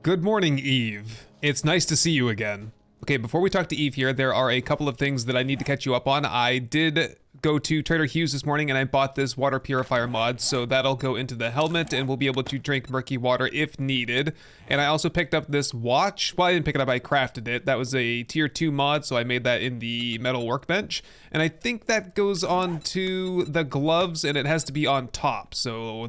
Good morning, Eve. It's nice to see you again. Okay, before we talk to Eve here, there are a couple of things that I need to catch you up on. I did go to Trader Hugh's this morning and I bought this water purifier mod, so that'll go into the helmet and we'll be able to drink murky water if needed. And I also picked up this watch. Well, I didn't pick it up, I crafted it. That was a tier 2 mod, so I made that in the metal workbench. And I think that goes on to the gloves and it has to be on top. So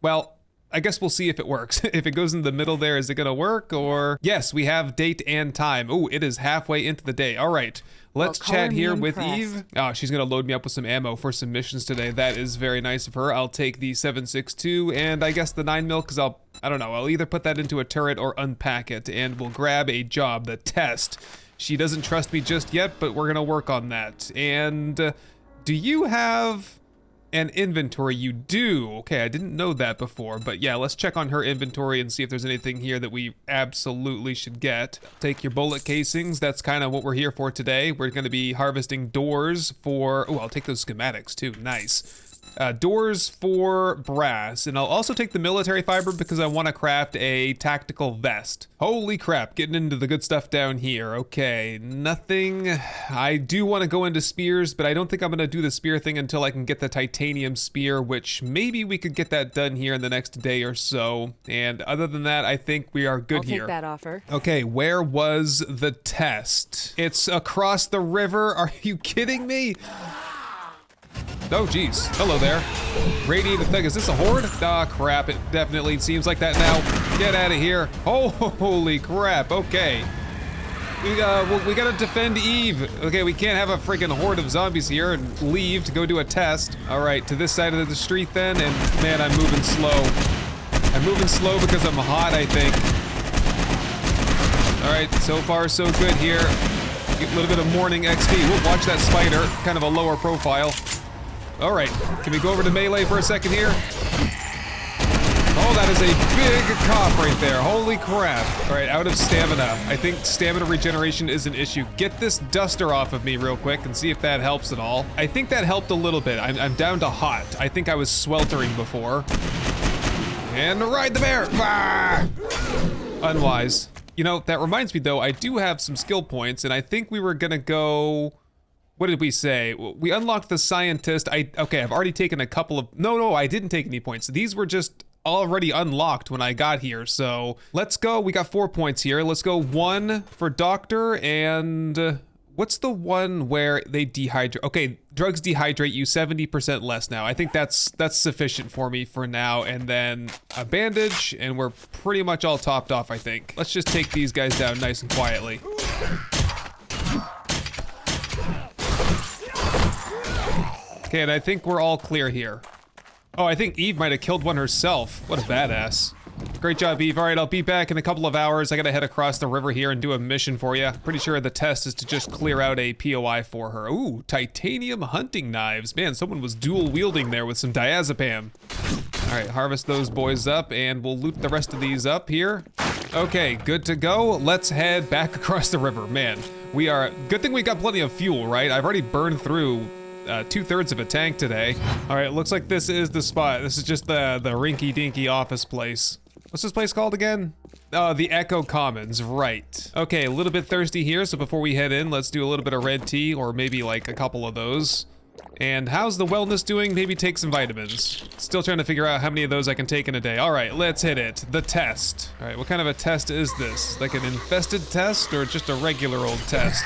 well, I guess we'll see if it works. If it goes in the middle there, is it gonna work or? Yes, we have date and time. Oh, it is halfway into the day. All right, let's chat here with Eve. Oh, she's gonna load me up with some ammo for some missions today. That is very nice of her. I'll take the 7.62 and I guess the 9mm because I don't know, I'll either put that into a turret or unpack it, and we'll grab a job, the test. She doesn't trust me just yet, but we're gonna work on that. And do you have an inventory? You do. Okay, I didn't know that before, but yeah, let's check on her inventory and see if there's anything here that we absolutely should get. Take your bullet casings. That's kind of what we're here for today. We're going to be harvesting doors for, oh, I'll take those schematics too. Nice. Doors for brass, and I'll also take the military fiber because I want to craft a tactical vest. Holy crap, getting into the good stuff down here. Okay, nothing. I do want to go into spears, but I don't think I'm going to do the spear thing until I can get the titanium spear, which maybe we could get that done here in the next day or so. And other than that, I think we are good here. I'll take that offer. Okay, where was the test? It's across the river. Are you kidding me? Oh, geez. Hello there. Radiated thing. Is this a horde? Ah, crap. It definitely seems like that now. Get out of here. Oh, holy crap. Okay. We gotta defend Eve. Okay, we can't have a freaking horde of zombies here and leave to go do a test. All right, to this side of the street then, and man, I'm moving slow. I'm moving slow because I'm hot, I think. All right, so far so good here. Get a little bit of morning XP. We'll watch that spider, kind of a lower profile. All right, can we go over to melee for a second here? Oh, that is a big cop right there. Holy crap. All right, out of stamina. I think stamina regeneration is an issue. Get this duster off of me real quick and see if that helps at all. I think that helped a little bit. I'm down to hot. I think I was sweltering before. And ride the bear. Ah! Unwise. You know, that reminds me though, I do have some skill points and I think we were gonna go, what did we say? We unlocked the scientist. Okay, I've already taken a couple of, no, I didn't take any points. These were just already unlocked when I got here. So let's go. We got 4 points here. Let's go 1 for doctor and what's the one where they dehydrate? Okay, drugs dehydrate you 70% less now. I think that's sufficient for me for now. And then a bandage and we're pretty much all topped off, I think. Let's just take these guys down nice and quietly. Okay, and I think we're all clear here. Oh, I think Eve might have killed one herself. What a badass. Great job, Eve. All right, I'll be back in a couple of hours. I gotta head across the river here and do a mission for you. Pretty sure the test is to just clear out a POI for her. Ooh, titanium hunting knives. Man, someone was dual wielding there with some diazepam. All right, harvest those boys up and we'll loot the rest of these up here. Okay, good to go. Let's head back across the river. Man, good thing we got plenty of fuel, right? I've already burned through 2/3 of a tank today. All right, looks like this is the spot. This is just the rinky-dinky office place. What's this place called again? Oh, the Echo Commons, right. Okay, a little bit thirsty here, so before we head in, let's do a little bit of red tea, or maybe like a couple of those. And how's the wellness doing? Maybe take some vitamins. Still trying to figure out how many of those I can take in a day. All right, let's hit it. The test. All right, what kind of a test is this? Like an infested test or just a regular old test?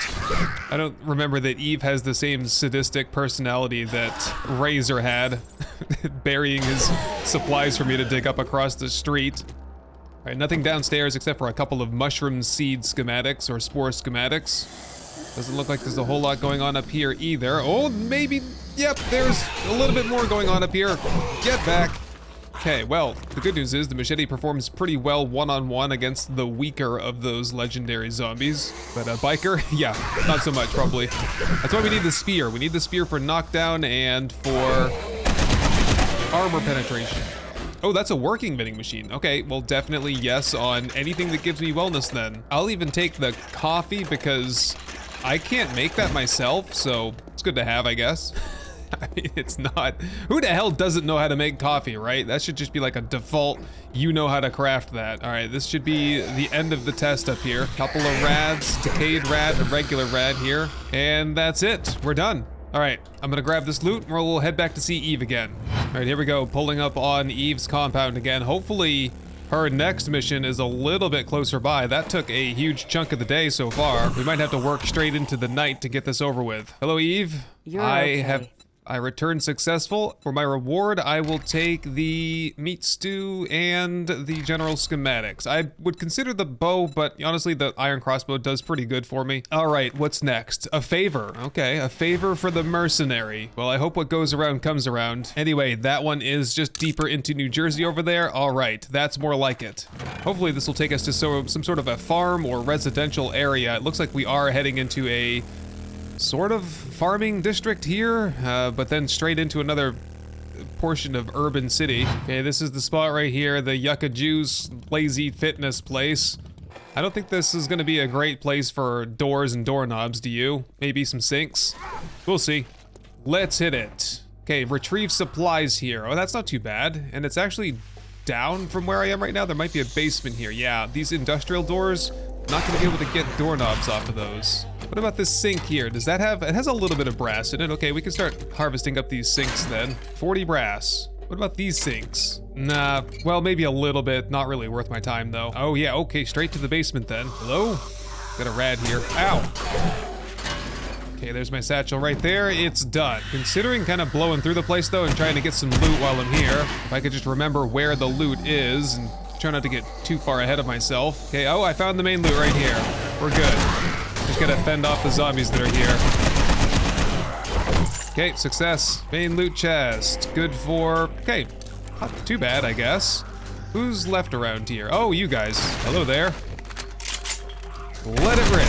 I don't remember that Eve has the same sadistic personality that Razor had, burying his supplies for me to dig up across the street. All right, nothing downstairs except for a couple of mushroom seed schematics or spore schematics. Doesn't look like there's a whole lot going on up here either. Oh, maybe, yep, there's a little bit more going on up here. Get back. Okay, well, the good news is the machete performs pretty well one-on-one against the weaker of those legendary zombies. But a biker, yeah, not so much probably. That's why we need the spear. We need the spear for knockdown and for armor penetration. Oh, that's a working vending machine. Okay, well, definitely yes on anything that gives me wellness then. I'll even take the coffee because I can't make that myself, so it's good to have, I guess. I mean, it's not. Who the hell doesn't know how to make coffee, right? That should just be like a default, you know how to craft that. All right, this should be the end of the test up here. Couple of rads, decayed rad, a regular rad here. And that's it, we're done. All right, I'm gonna grab this loot and we'll head back to see Eve again. All right, here we go, pulling up on Eve's compound again. Hopefully her next mission is a little bit closer by. That took a huge chunk of the day so far. We might have to work straight into the night to get this over with. Hello, Eve. I returned successful. For my reward, I will take the meat stew and the general schematics. I would consider the bow, but honestly, the iron crossbow does pretty good for me. All right, what's next? A favor. Okay, a favor for the mercenary. Well, I hope what goes around comes around. Anyway, that one is just deeper into New Jersey over there. All right, that's more like it. Hopefully this will take us to some sort of a farm or residential area. It looks like we are heading into a sort of farming district here, but then straight into another portion of urban city. Okay, this is the spot right here, the Yucca Juice Lazy Fitness place. I don't think this is gonna be a great place for doors and doorknobs, do you? Maybe some sinks? We'll see. Let's hit it. Okay, retrieve supplies here. Oh, that's not too bad. And it's actually down from where I am right now. There might be a basement here. Yeah, these industrial doors, not gonna be able to get doorknobs off of those. What about this sink here? Does that have, it has a little bit of brass in it. Okay, we can start harvesting up these sinks then. 40 brass. What about these sinks? Nah, well, maybe a little bit. Not really worth my time though. Oh yeah, okay, straight to the basement then. Hello? Got a rad here. Ow! Okay, there's my satchel right there. It's done. Considering kind of blowing through the place though and trying to get some loot while I'm here, if I could just remember where the loot is and try not to get too far ahead of myself. Okay, oh, I found the main loot right here. We're good. Just gotta fend off the zombies that are here. Okay, success. Main loot chest. Good for, okay, not too bad, I guess. Who's left around here? Oh, you guys. Hello there. Let it rip.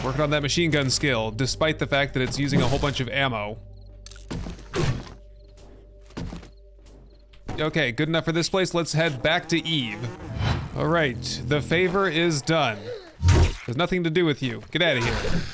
Working on that machine gun skill, despite the fact that it's using a whole bunch of ammo. Okay, good enough for this place. Let's head back to Eve. All right, the favor is done. There's nothing to do with you. Get out of here.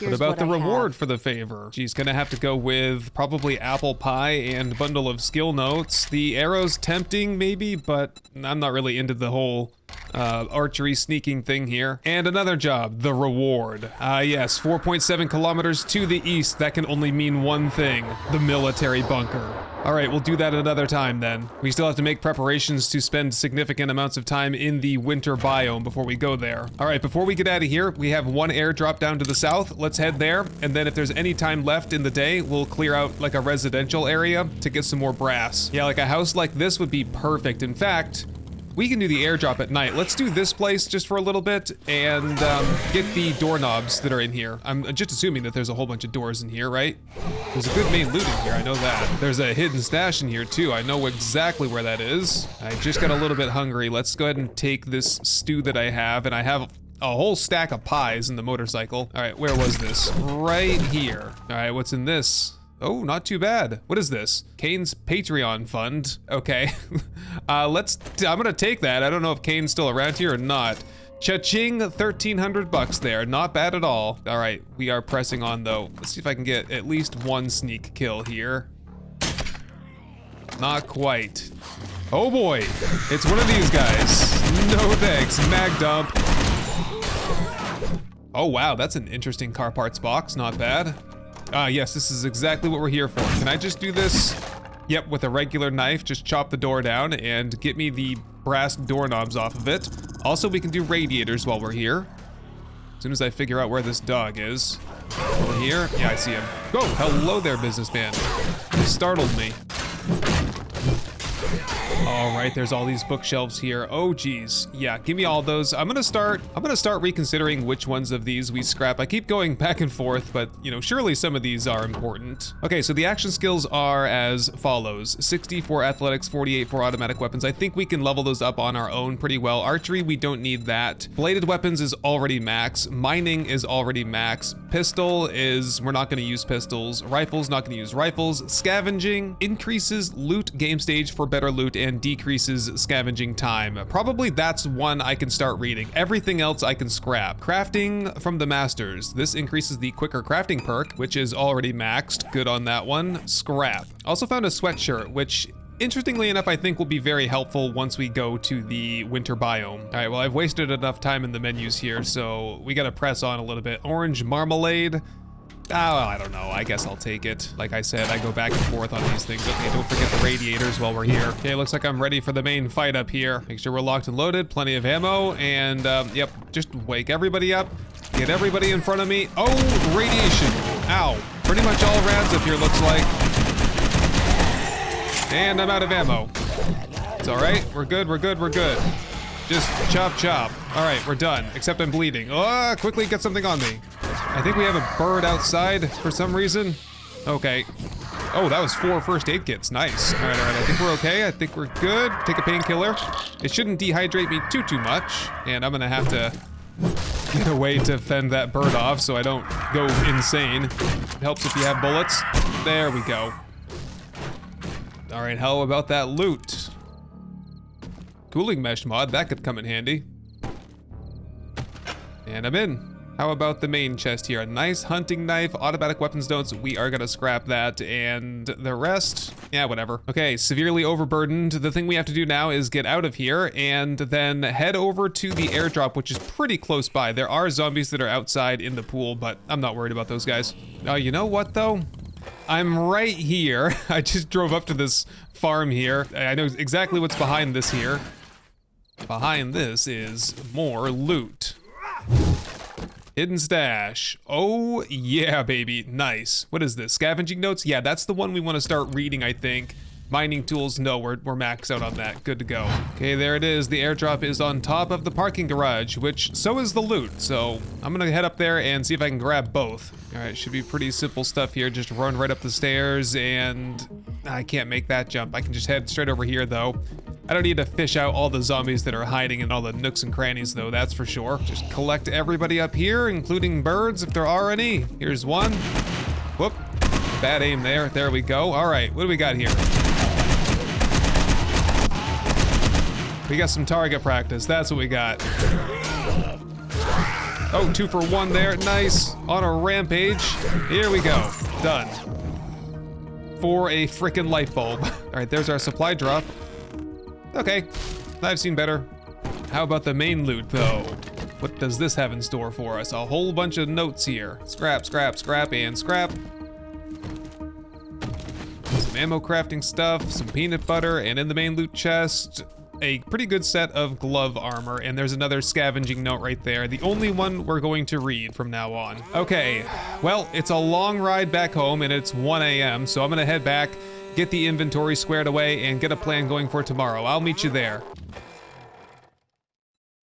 What about the reward for the favor? She's gonna have to go with probably apple pie and bundle of skill notes. The arrow's tempting maybe, but I'm not really into the whole archery sneaking thing here. And another job, the reward. Yes, 4.7 kilometers to the east. That can only mean one thing, the military bunker. All right, we'll do that another time then. We still have to make preparations to spend significant amounts of time in the winter biome before we go there. All right, before we get out of here, we have one airdrop down to the south. Let's head there. And then if there's any time left in the day, we'll clear out like a residential area to get some more brass. Yeah, like a house like this would be perfect. In fact, we can do the airdrop at night. Let's do this place just for a little bit and get the doorknobs that are in here. I'm just assuming that there's a whole bunch of doors in here, right? There's a good main loot in here, I know that. There's a hidden stash in here too. I know exactly where that is. I just got a little bit hungry. Let's go ahead and take this stew that I have, and I have a whole stack of pies in the motorcycle. All right, where was this? Right here. All right, what's in this? Oh, not too bad. What is this? Kane's Patreon fund. Okay. I'm gonna take that. I don't know if Kane's still around here or not. Cha-ching, 1,300 bucks there. Not bad at all. All right, we are pressing on though. Let's see if I can get at least one sneak kill here. Not quite. Oh boy, it's one of these guys. No thanks, mag dump. Oh wow, that's an interesting car parts box, not bad. Yes, this is exactly what we're here for. Can I just do this? Yep, with a regular knife, just chop the door down and get me the brass doorknobs off of it. Also, we can do radiators while we're here. As soon as I figure out where this dog is. Over here? Yeah, I see him. Oh, hello there, businessman. You startled me. All right, there's all these bookshelves here. Oh geez, yeah, give me all those. I'm gonna start reconsidering which ones of these we scrap. I keep going back and forth, but you know, surely some of these are important. Okay, so the action skills are as follows: 60 for athletics, 48 for automatic weapons. I think we can level those up on our own pretty well. Archery, we don't need that. Bladed weapons is already max. Mining is already max. Pistol is, we're not gonna use pistols. Rifles, not gonna use rifles. Scavenging increases loot game stage for better loot and decreases scavenging time. Probably that's one I can start reading. Everything else I can scrap. Crafting from the masters. This increases the quicker crafting perk, which is already maxed. Good on that one. Scrap. Also found a sweatshirt, which interestingly enough, I think will be very helpful once we go to the winter biome. All right, well, I've wasted enough time in the menus here, so we gotta press on a little bit. Orange marmalade. Oh, I don't know. I guess I'll take it. Like I said, I go back and forth on these things. Okay, don't forget the radiators while we're here. Okay, looks like I'm ready for the main fight up here. Make sure we're locked and loaded, plenty of ammo, and yep, just wake everybody up. Get everybody in front of me. Oh, radiation. Ow. Pretty much all rads up here, looks like. And I'm out of ammo. It's all right. We're good, we're good, we're good. Just chop, chop. All right, we're done, except I'm bleeding. Oh, quickly get something on me. I think we have a bird outside for some reason. Okay. Oh, that was 4 first aid kits. Nice. All right, I think we're okay. I think we're good. Take a painkiller. It shouldn't dehydrate me too much. And I'm gonna have to get a way to fend that bird off so I don't go insane. It helps if you have bullets. There we go. All right, how about that loot? Cooling mesh mod, that could come in handy. And I'm in. How about the main chest here? A nice hunting knife, automatic weapons notes. We are gonna scrap that, and the rest, yeah, whatever. Okay, severely overburdened. The thing we have to do now is get out of here and then head over to the airdrop, which is pretty close by. There are zombies that are outside in the pool, but I'm not worried about those guys. You know what though? I'm right here. I just drove up to this farm here. I know exactly what's behind this here. Behind this is more loot. Hidden stash. Oh yeah, baby, nice. What is this, scavenging notes? Yeah, that's the one we want to start reading, I think. Mining tools, no, we're maxed out on that, good to go. Okay, there it is, the airdrop is on top of the parking garage, which, so is the loot. So I'm gonna head up there and see if I can grab both. All right, should be pretty simple stuff here. Just run right up the stairs and I can't make that jump. I can just head straight over here though. I don't need to fish out all the zombies that are hiding in all the nooks and crannies though, that's for sure. Just collect everybody up here, including birds if there are any. Here's one. Whoop, bad aim there. There we go. All right, what do we got here? We got some target practice, that's what we got. Oh, 2 for 1 there, nice. On a rampage, here we go, done. For a frickin' light bulb. All right, there's our supply drop. Okay, I've seen better. How about the main loot though? What does this have in store for us? A whole bunch of notes here. Scrap, scrap, scrap, and scrap. Some ammo crafting stuff, some peanut butter, and in the main loot chest, a pretty good set of glove armor, and there's another scavenging note right there. The only one we're going to read from now on. Okay, well, it's a long ride back home and it's 1 a.m., so I'm gonna head back, get the inventory squared away, and get a plan going for tomorrow. I'll meet you there.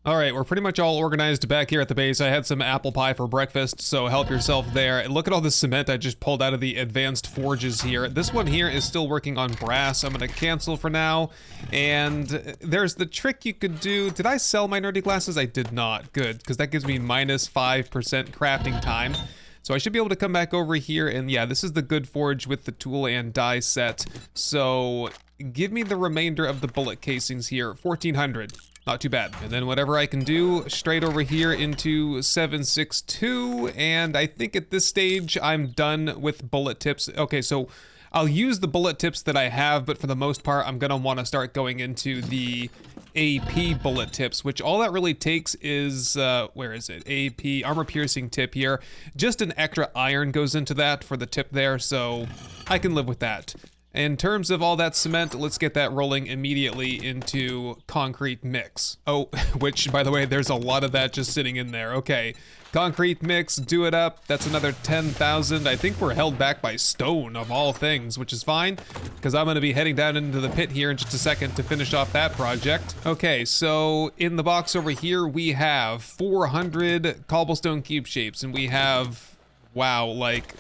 All right, we're pretty much all organized back here at the base. I had some apple pie for breakfast, so help yourself there. Look at all the cement I just pulled out of the advanced forges here. This one here is still working on brass. I'm gonna cancel for now. And there's the trick you could do. Did I sell my nerdy glasses? I did not. Good, because that gives me minus 5% crafting time. So I should be able to come back over here, and yeah, this is the good forge with the tool and die set. So give me the remainder of the bullet casings here, 1,400. Not too bad. And then whatever I can do straight over here into 762. And I think at this stage, I'm done with bullet tips. Okay, so I'll use the bullet tips that I have, but for the most part, I'm gonna wanna start going into the AP bullet tips, which all that really takes is, where is it? AP, armor piercing tip here. Just an extra iron goes into that for the tip there, so I can live with that. In terms of all that cement, let's get that rolling immediately into concrete mix. Oh, which, by the way, there's a lot of that just sitting in there. Okay, concrete mix, do it up. That's another 10,000. I think we're held back by stone of all things, which is fine, because I'm gonna be heading down into the pit here in just a second to finish off that project. Okay, so in the box over here, we have 400 cobblestone cube shapes, and we have, wow, like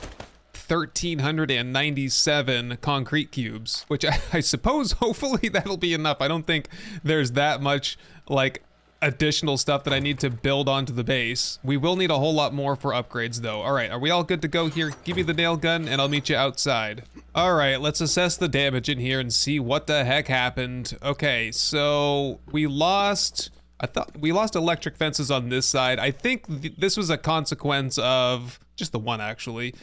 1,397 concrete cubes, which I suppose hopefully that'll be enough. I don't think there's that much like additional stuff that I need to build onto the base. We will need a whole lot more for upgrades though. All right, are we all good to go here? Give me the nail gun and I'll meet you outside. All right, let's assess the damage in here and see what the heck happened. Okay, so we lost, I thought we lost electric fences on this side. I think this was a consequence of, just the one actually,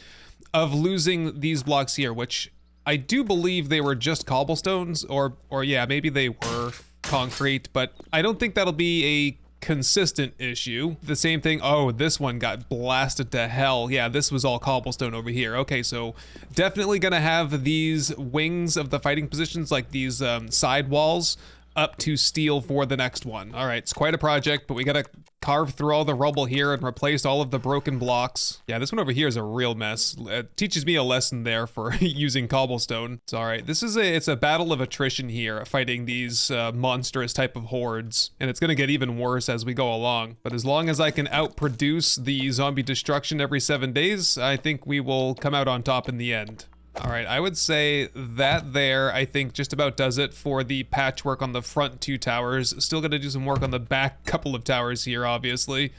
of losing these blocks here, which I do believe they were just cobblestones, or yeah, maybe they were concrete, but I don't think that'll be a consistent issue. The same thing, oh, this one got blasted to hell. Yeah, this was all cobblestone over here. Okay, so definitely gonna have these wings of the fighting positions, like these side walls, up to steel for the next one. All right, it's quite a project, but we gotta carve through all the rubble here and replace all of the broken blocks. Yeah, this one over here is a real mess. It teaches me a lesson there for using cobblestone. It's all right. It's a battle of attrition here, fighting these monstrous type of hordes, and it's gonna get even worse as we go along. But as long as I can outproduce the zombie destruction every 7 days, I think we will come out on top in the end. All right, I would say that there, I think, just about does it for the patchwork on the front 2 towers. Still gonna do some work on the back couple of towers here, obviously.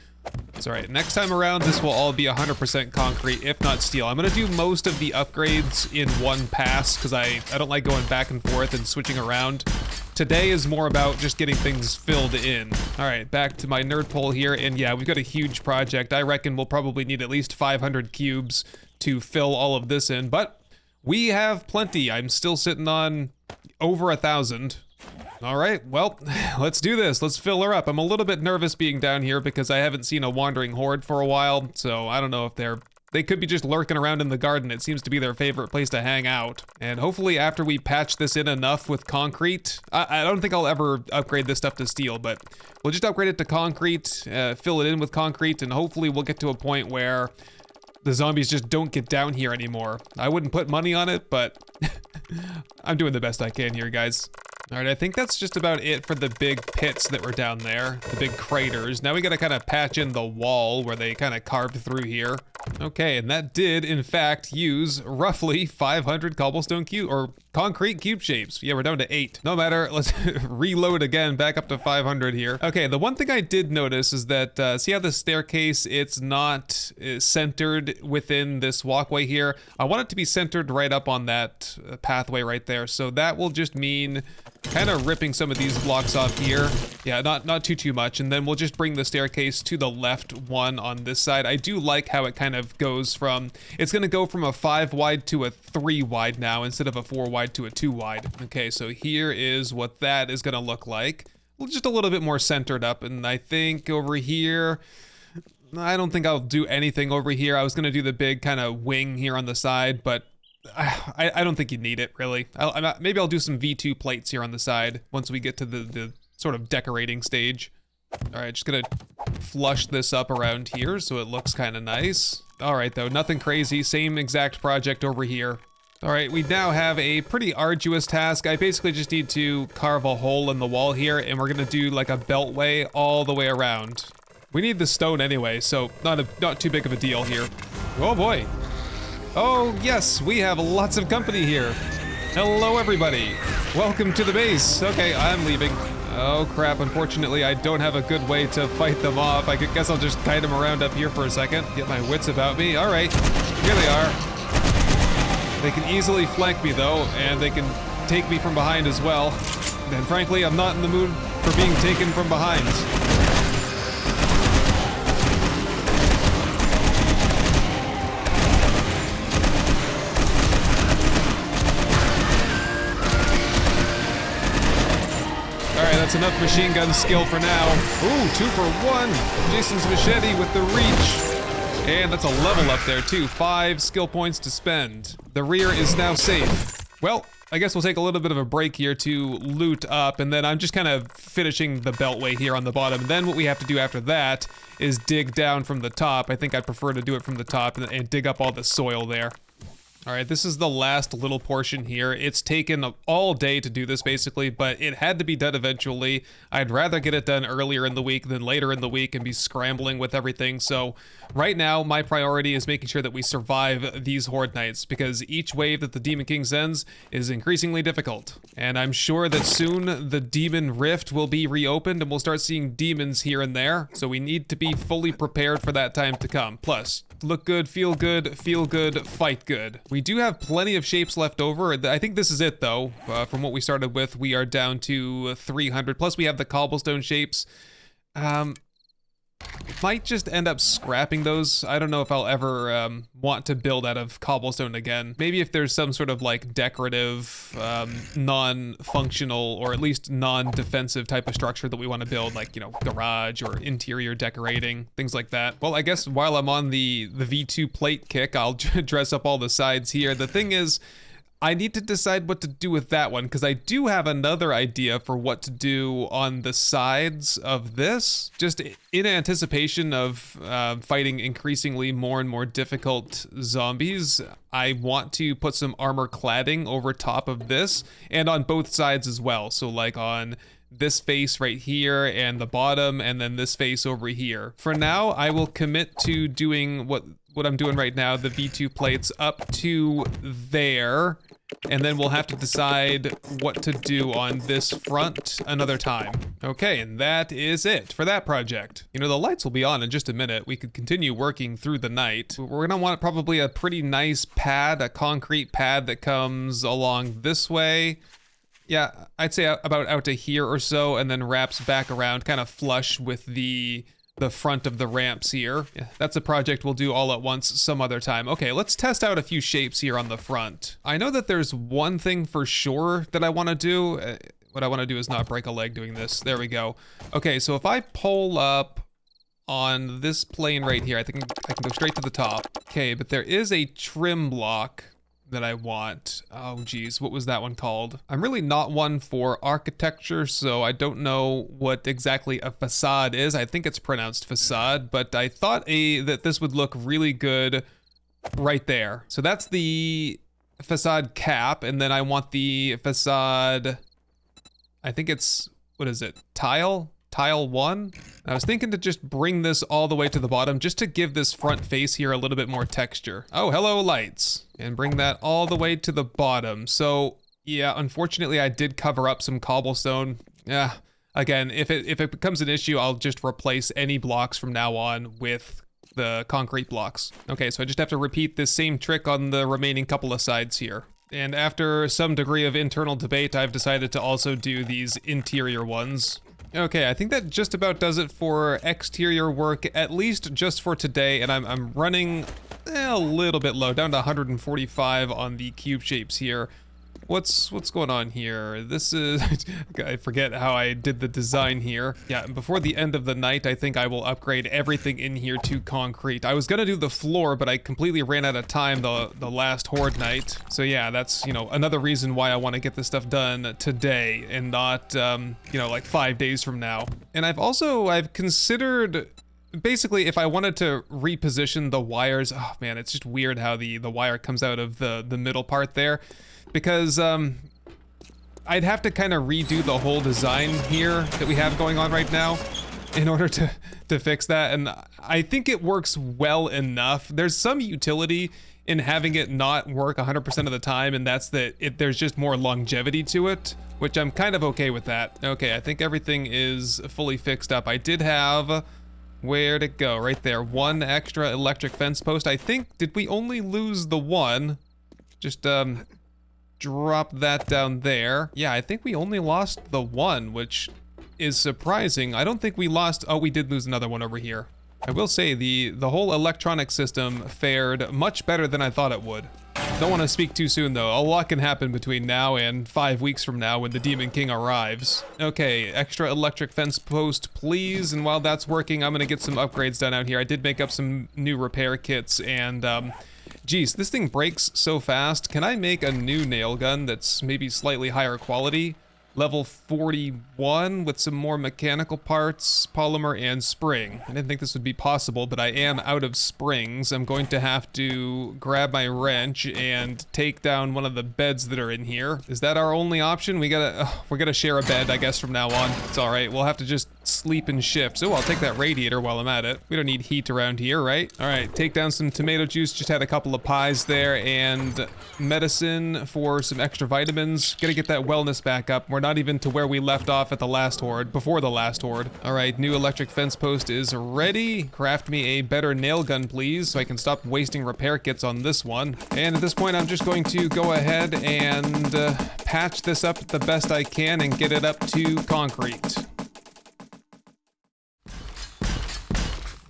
It's all right, next time around, this will all be 100% concrete, if not steel. I'm gonna do most of the upgrades in one pass, because I don't like going back and forth and switching around. Today is more about just getting things filled in. All right, back to my nerd pole here, and yeah, we've got a huge project. I reckon we'll probably need at least 500 cubes to fill all of this in, but we have plenty. I'm still sitting on over 1,000. All right, well, let's do this. Let's fill her up. I'm a little bit nervous being down here because I haven't seen a wandering horde for a while, so I don't know if they could be just lurking around in the garden. It seems to be their favorite place to hang out. And hopefully after we patch this in enough with concrete, I don't think I'll ever upgrade this stuff to steel, but we'll just upgrade it to concrete, fill it in with concrete, and hopefully we'll get to a point where the zombies just don't get down here anymore. I wouldn't put money on it, but I'm doing the best I can here, guys. All right, I think that's just about it for the big pits that were down there, the big craters. Now we gotta kind of patch in the wall where they kind of carved through here. Okay, and that did, in fact, use roughly 500 cobblestone or concrete cube shapes. Yeah, we're down to 8. No matter, let's reload again, back up to 500 here. Okay, the one thing I did notice is that, see how the staircase, it's not centered within this walkway here? I want it to be centered right up on that pathway right there. So that will just mean kind of ripping some of these blocks off here. Yeah, not too much. And then we'll just bring the staircase to the left one on this side. I do like how it kind of goes from, it's gonna go from a 5 wide to a 3 wide now instead of a 4 wide to a 2 wide. Okay, so here is what that is gonna look like. Just a little bit more centered up. And I think over here, I don't think I'll do anything over here. I was gonna do the big kind of wing here on the side, but I don't think you need it, really. Maybe I'll do some V2 plates here on the side once we get to the sort of decorating stage. All right, just gonna flush this up around here so it looks kind of nice. All right, though, nothing crazy. Same exact project over here. All right, we now have a pretty arduous task. I basically just need to carve a hole in the wall here, and we're gonna do like a beltway all the way around. We need the stone anyway, so not too big of a deal here. Oh boy. Oh yes, we have lots of company here. Hello everybody. Welcome to the base. Okay, I'm leaving. Oh crap, unfortunately I don't have a good way to fight them off. I guess I'll just kite them around up here for a second. Get my wits about me. All right, here they are. They can easily flank me though, and they can take me from behind as well. And frankly, I'm not in the mood for being taken from behind. That's enough machine gun skill for now. Ooh, 2 for 1. Jason's machete with the reach. And that's a level up there too. 5 skill points to spend. The rear is now safe. Well, I guess we'll take a little bit of a break here to loot up, and then I'm just kind of finishing the beltway here on the bottom. Then what we have to do after that is dig down from the top. I think I'd prefer to do it from the top and dig up all the soil there. All right, this is the last little portion here. It's taken all day to do this basically, but it had to be done eventually. I'd rather get it done earlier in the week than later in the week and be scrambling with everything. So right now, my priority is making sure that we survive these Horde Nights, because each wave that the Demon King sends is increasingly difficult. And I'm sure that soon the Demon Rift will be reopened and we'll start seeing demons here and there. So we need to be fully prepared for that time to come. Plus, look good, feel good, fight good. We do have plenty of shapes left over. I think this is it though. From what we started with, we are down to 300. Plus we have the cobblestone shapes. Might just end up scrapping those. I don't know if I'll ever want to build out of cobblestone again. Maybe if there's some sort of like decorative, non-functional, or at least non-defensive type of structure that we want to build, like, you know, garage or interior decorating, things like that. Well, I guess while I'm on the V2 plate kick, I'll dress up all the sides here. The thing is, I need to decide what to do with that one, because I do have another idea for what to do on the sides of this, just in anticipation of fighting increasingly more and more difficult zombies. I want to put some armor cladding over top of this and on both sides as well. So like on this face right here and the bottom, and then this face over here. For now, I will commit to doing what I'm doing right now, the V2 plates up to there, and then we'll have to decide what to do on this front another time. Okay, and that is it for that project. You know, the lights will be on in just a minute. We could continue working through the night. We're gonna want probably a pretty nice pad, a concrete pad that comes along this way. Yeah, I'd say about out to here or so, and then wraps back around kind of flush with the front of the ramps here. Yeah, that's a project we'll do all at once some other time. Okay, let's test out a few shapes here on the front. I know that there's one thing for sure that I want to do. What I want to do is not break a leg doing this. There we go. Okay, so if I pull up on this plane right here, I think I can go straight to the top. Okay, but there is a trim block that I want. Oh geez, what was that one called? I'm really not one for architecture, so I don't know what exactly a facade is. I think it's pronounced facade, but I thought that this would look really good right there. So that's the facade cap, and then I want the facade, I think it's, what is it, tile 1. I was thinking to just bring this all the way to the bottom just to give this front face here a little bit more texture. Oh, hello lights. And bring that all the way to the bottom. So yeah, unfortunately I did cover up some cobblestone. Yeah, again, if it becomes an issue, I'll just replace any blocks from now on with the concrete blocks. Okay, so I just have to repeat this same trick on the remaining couple of sides here. And after some degree of internal debate, I've decided to also do these interior ones. Okay, I think that just about does it for exterior work, at least just for today, and I'm running a little bit low, down to 145 on the cube shapes here. What's going on here? This is, I forget how I did the design here. Yeah, before the end of the night, I think I will upgrade everything in here to concrete. I was gonna do the floor, but I completely ran out of time the last Horde night. So yeah, that's, you know, another reason why I want to get this stuff done today and not, you know, like 5 days from now. And I've considered, basically, if I wanted to reposition the wires, oh man, it's just weird how the wire comes out of the middle part there. Because I'd have to kind of redo the whole design here that we have going on right now in order to fix that, and I think it works well enough. There's some utility in having it not work 100% of the time, and that's that there's just more longevity to it, which I'm kind of okay with that. Okay, I think everything is fully fixed up. I did have, where'd it go? Right there, one extra electric fence post. I think, did we only lose the one? Just drop that down there. Yeah, I think we only lost the one, which is surprising. I don't think we lost, oh, we did lose another one over here. I will say the whole electronic system fared much better than I thought it would. Don't want to speak too soon though. A lot can happen between now and 5 weeks from now when the Demon King arrives. Okay, extra electric fence post, please. And while that's working, I'm gonna get some upgrades done out here. I did make up some new repair kits, and geez, this thing breaks so fast. Can I make a new nail gun that's maybe slightly higher quality? Level 41 with some more mechanical parts, polymer, and spring. I didn't think this would be possible, but I am out of springs. I'm going to have to grab my wrench and take down one of the beds that are in here. Is that our only option? We're gonna share a bed, I guess, from now on. It's all right. We'll have to just sleep in shifts. Oh, I'll take that radiator while I'm at it. We don't need heat around here, right? All right, take down some tomato juice. Just had a couple of pies there and medicine for some extra vitamins. Gotta get that wellness back up. We're not even to where we left off at the last horde, before the last horde. All right, new electric fence post is ready. Craft me a better nail gun, please, so I can stop wasting repair kits on this one. And at this point, I'm just going to go ahead and patch this up the best I can and get it up to concrete.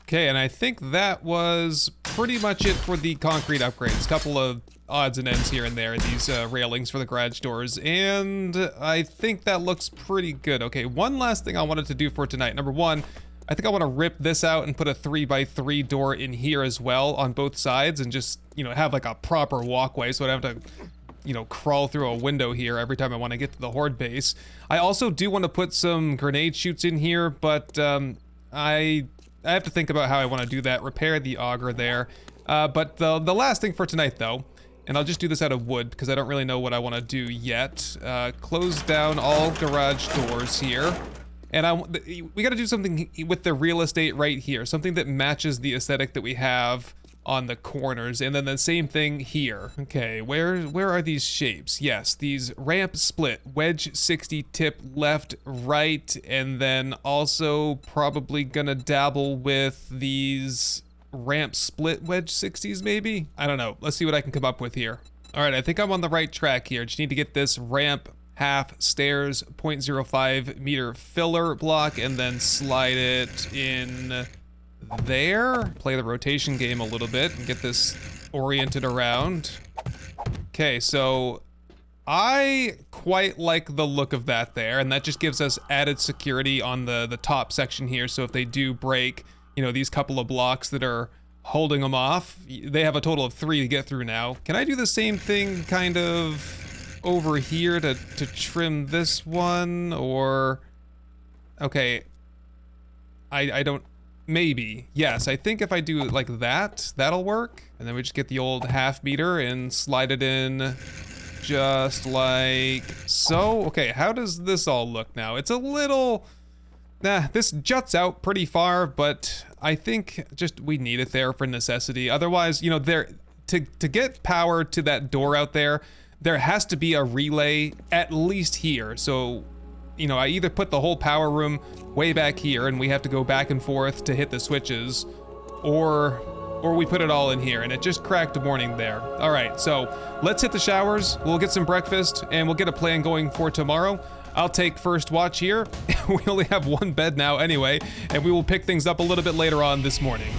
Okay, and I think that was pretty much it for the concrete upgrades. Couple of odds and ends here and there, these railings for the garage doors, and I think that looks pretty good. Okay, one last thing I wanted to do for tonight. Number one, I think I want to rip this out and put a 3x3 door in here as well on both sides, and just, you know, have like a proper walkway so I don't have to, you know, crawl through a window here every time I want to get to the horde base. I also do want to put some grenade chutes in here, but I have to think about how I want to do that. Repair the auger there. But the last thing for tonight, though, and I'll just do this out of wood because I don't really know what I want to do yet. Close down all garage doors here. And we got to do something with the real estate right here. Something that matches the aesthetic that we have on the corners. And then the same thing here. Okay, where are these shapes? Yes, these ramp split. Wedge 60 tip left, right. And then also probably gonna dabble with these ramp split wedge 60s maybe? I don't know. Let's see what I can come up with here. All right, I think I'm on the right track here. Just need to get this ramp half stairs 0.05 meter filler block and then slide it in there. Play the rotation game a little bit and get this oriented around. Okay, so I quite like the look of that there, and that just gives us added security on the top section here. So if they do break, you know, these couple of blocks that are holding them off, they have a total of 3 to get through now. Can I do the same thing kind of over here to trim this one? Or, okay, I don't, maybe. Yes, I think if I do it like that, that'll work. And then we just get the old half meter and slide it in just like so. Okay, how does this all look now? It's a little, this juts out pretty far, but I think just we need it there for necessity. Otherwise, you know, to get power to that door out there, there has to be a relay at least here. So, you know, I either put the whole power room way back here and we have to go back and forth to hit the switches, or we put it all in here, and it just cracked a morning there. All right, so let's hit the showers, we'll get some breakfast, and we'll get a plan going for tomorrow. I'll take first watch here. We only have one bed now anyway, and we will pick things up a little bit later on this morning.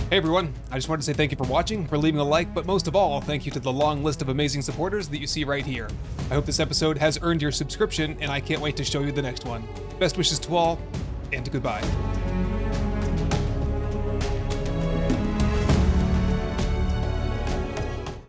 Hey everyone, I just wanted to say thank you for watching, for leaving a like, but most of all, thank you to the long list of amazing supporters that you see right here. I hope this episode has earned your subscription, and I can't wait to show you the next one. Best wishes to all, and goodbye.